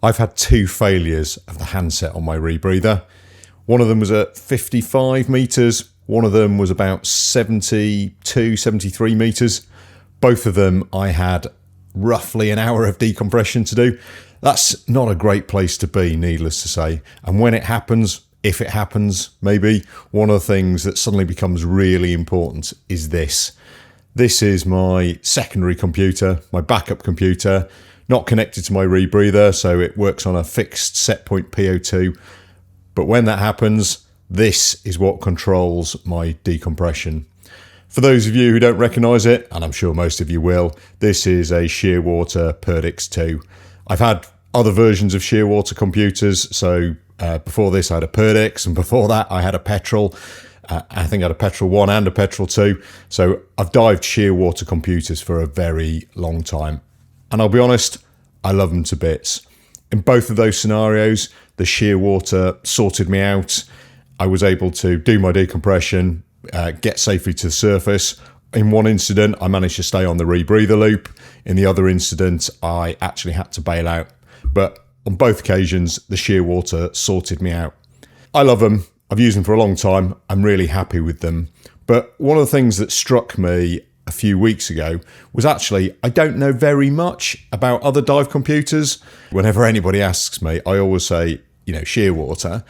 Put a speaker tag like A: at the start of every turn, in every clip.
A: I've had 2 failures of the handset on my rebreather. One of them was at 55 meters. One of them was about 72, 73 meters. Both of them I had roughly an hour of decompression to do. That's not a great place to be, needless to say. And when it happens, if it happens, maybe, one of the things that suddenly becomes really important is this. This is my secondary computer, my backup computer, not connected to my rebreather, so it works on a fixed set point PO2. But when that happens, this is what controls my decompression. For those of you who don't recognise it, and I'm sure most of you will, this is a Shearwater Perdix 2. I've had other versions of Shearwater computers, so before this I had a Perdix, and before that I had a Petrol. I think I had a Petrol 1 and a Petrol 2. So I've dived Shearwater computers for a very long time. And I'll be honest, I love them to bits. In both of those scenarios, the Shearwater sorted me out. I was able to do my decompression, get safely to the surface. In one incident, I managed to stay on the rebreather loop. In the other incident, I actually had to bail out. But on both occasions, the Shearwater sorted me out. I love them. I've used them for a long time. I'm really happy with them. But one of the things that struck me a few weeks ago was actually, I don't know very much about other dive computers. Whenever anybody asks me, I always say, Shearwater.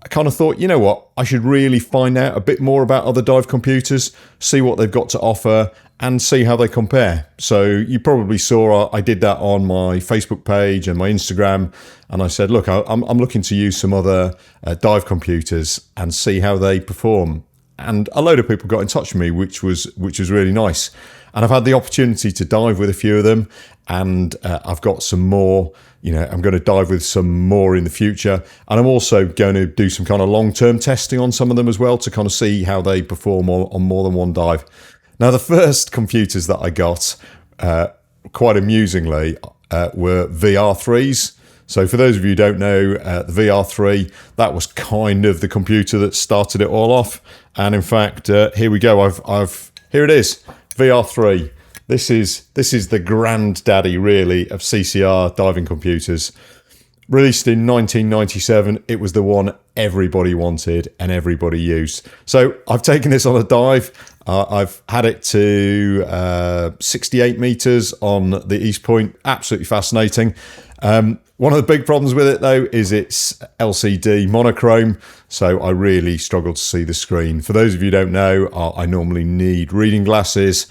A: I kind of thought, you know what, I should really find out a bit more about other dive computers, see what they've got to offer, and see how they compare. So you probably saw I did that on my Facebook page and my Instagram, and I said, look, I'm looking to use some other dive computers and see how they perform. And a load of people got in touch with me, which was really nice. And I've had the opportunity to dive with a few of them, and I've got some more. I'm going to dive with some more in the future, and I'm also going to do some kind of long-term testing on some of them as well to kind of see how they perform on more than one dive. Now, the first computers that I got, quite amusingly, were VR3s. So for those of you who don't know, the VR3, that was kind of the computer that started it all off. And in fact, here we go. Here it is, VR3. This is the granddaddy, really, of CCR diving computers. Released in 1997, it was the one everybody wanted and everybody used. So I've taken this on a dive. I've had it to 68 meters on the East Point. Absolutely fascinating. One of the big problems with it, though, is it's LCD monochrome, so I really struggle to see the screen. For those of you who don't know, I normally need reading glasses,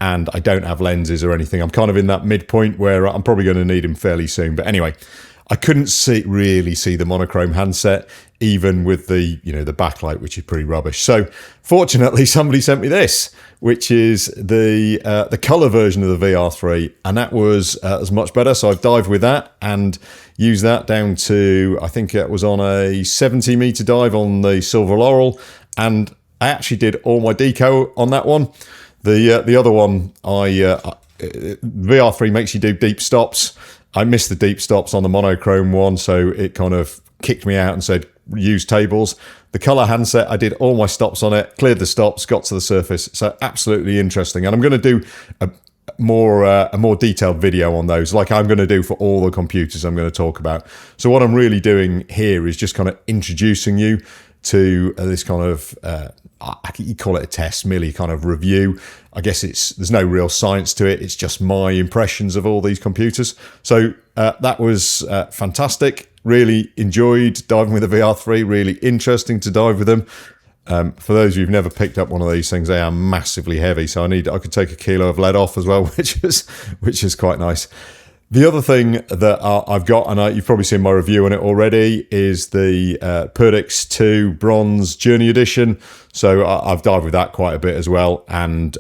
A: and I don't have lenses or anything. I'm kind of in that midpoint where I'm probably going to need them fairly soon. But anyway, I couldn't really see the monochrome handset, even with the backlight, which is pretty rubbish. So fortunately, somebody sent me this, which is the color version of the VR3, and that was as much better. So I've dived with that and used that down to, I think it was on a 70 meter dive on the Silver Laurel, and I actually did all my deco on that one. The other one, VR3 makes you do deep stops. I missed the deep stops on the monochrome one, so it kind of kicked me out and said, use tables. The color handset, I did all my stops on it, cleared the stops, got to the surface. So absolutely interesting. And I'm going to do a more detailed video on those, like I'm going to do for all the computers I'm going to talk about. So what I'm really doing here is just kind of introducing you to this kind of, you call it a test, merely kind of review. I guess there's no real science to it. It's just my impressions of all these computers. So that was fantastic. Really enjoyed diving with the VR3. Really interesting to dive with them. For those of you who've never picked up one of these things, they are massively heavy. So I could take a kilo of lead off as well, which is quite nice. The other thing that I've got, and you've probably seen my review on it already, is the Perdix 2 Bronze Journey Edition. So I've dived with that quite a bit as well, and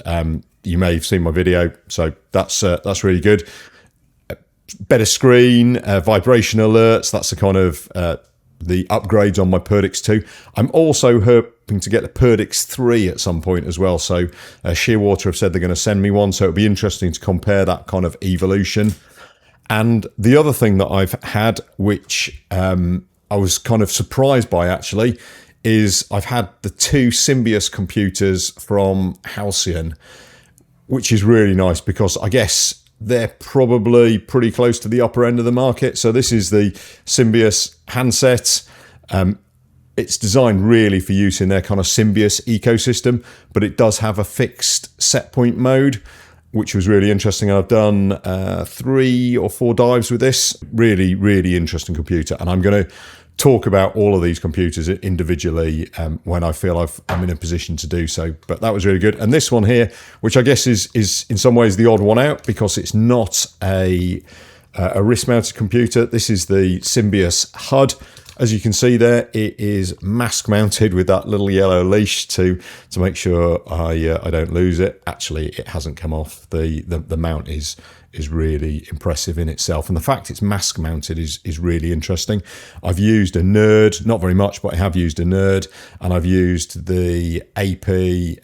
A: you may have seen my video. So that's really good. Better screen, vibration alerts. That's the kind of the upgrades on my Perdix 2. I'm also hoping to get the Perdix 3 at some point as well. So Shearwater have said they're going to send me one, so it'll be interesting to compare that kind of evolution. And the other thing that I've had, which I was kind of surprised by actually, is I've had the 2 Symbious computers from Halcyon, which is really nice because I guess they're probably pretty close to the upper end of the market. So this is the Symbious handset. It's designed really for use in their kind of Symbious ecosystem, but it does have a fixed set point mode, which was really interesting. I've done 3 or 4 dives with this. Really, really interesting computer. And I'm going to talk about all of these computers individually when I feel I'm in a position to do so. But that was really good. And this one here, which I guess is in some ways the odd one out because it's not a wrist-mounted computer. This is the Symbious HUD. As you can see there, it is mask-mounted with that little yellow leash to make sure I don't lose it. Actually, it hasn't come off. The mount is really impressive in itself, and the fact it's mask-mounted is really interesting. I've used a Nerd, not very much, but I have used a Nerd, and I've used the AP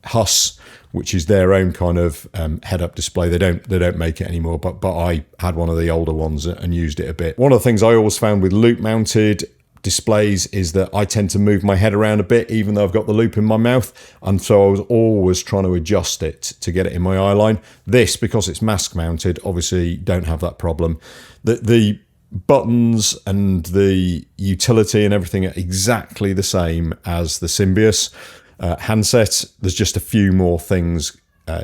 A: Hus, which is their own kind of head-up display. They don't make it anymore, but I had one of the older ones and used it a bit. One of the things I always found with loop-mounted displays is that I tend to move my head around a bit, even though I've got the loop in my mouth, and so I was always trying to adjust it to get it in my eye line. This, because it's mask-mounted, obviously don't have that problem. The buttons and the utility and everything are exactly the same as the Symbious handset. There's just a few more things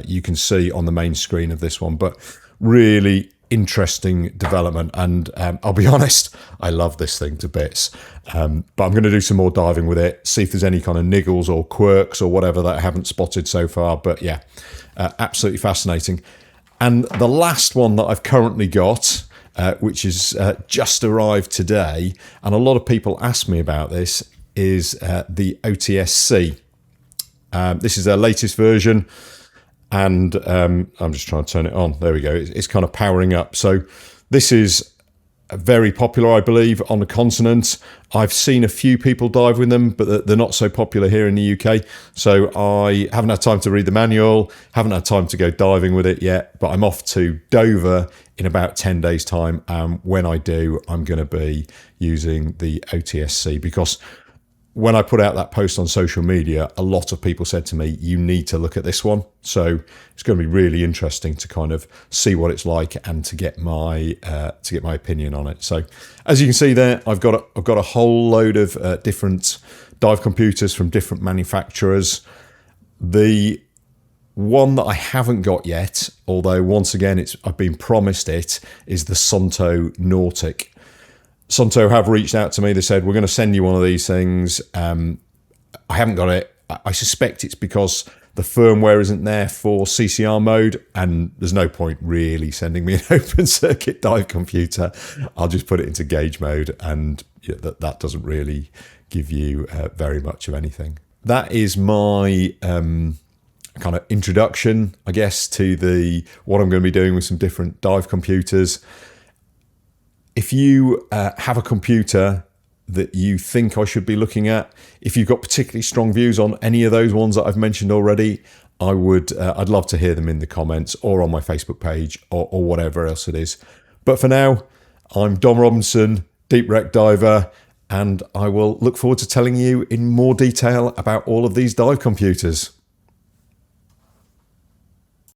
A: you can see on the main screen of this one, but really interesting development. And I'll be honest, I love this thing to bits. But I'm going to do some more diving with it, see if there's any kind of niggles or quirks or whatever that I haven't spotted so far. But yeah, absolutely fascinating. And the last one that I've currently got, which is just arrived today, and a lot of people ask me about this, is the OSTC. This is their latest version, and I'm just trying to turn it on. There we go. It's kind of powering up. So this is very popular, I believe, on the continent. I've seen a few people dive with them, but they're not so popular here in the UK. So I haven't had time to read the manual, haven't had time to go diving with it yet, but I'm off to Dover in about 10 days' time. And when I do, I'm going to be using the OSTC, because when I put out that post on social media, a lot of people said to me, you need to look at this one. So it's going to be really interesting to kind of see what it's like and to get my opinion on it. So as you can see there, I've got a whole load of different dive computers from different manufacturers. The one that I haven't got yet, although once again I've been promised it, is the Suunto Nautic. Suunto have reached out to me. They said, we're going to send you one of these things. I haven't got it. I suspect it's because the firmware isn't there for CCR mode, and there's no point really sending me an open circuit dive computer. I'll just put it into gauge mode, and yeah, that doesn't really give you very much of anything. That is my kind of introduction, I guess, to what I'm going to be doing with some different dive computers. If you have a computer that you think I should be looking at, if you've got particularly strong views on any of those ones that I've mentioned already, I'd love to hear them in the comments or on my Facebook page or whatever else it is. But for now, I'm Dom Robinson, Deep Wreck Diver, and I will look forward to telling you in more detail about all of these dive computers.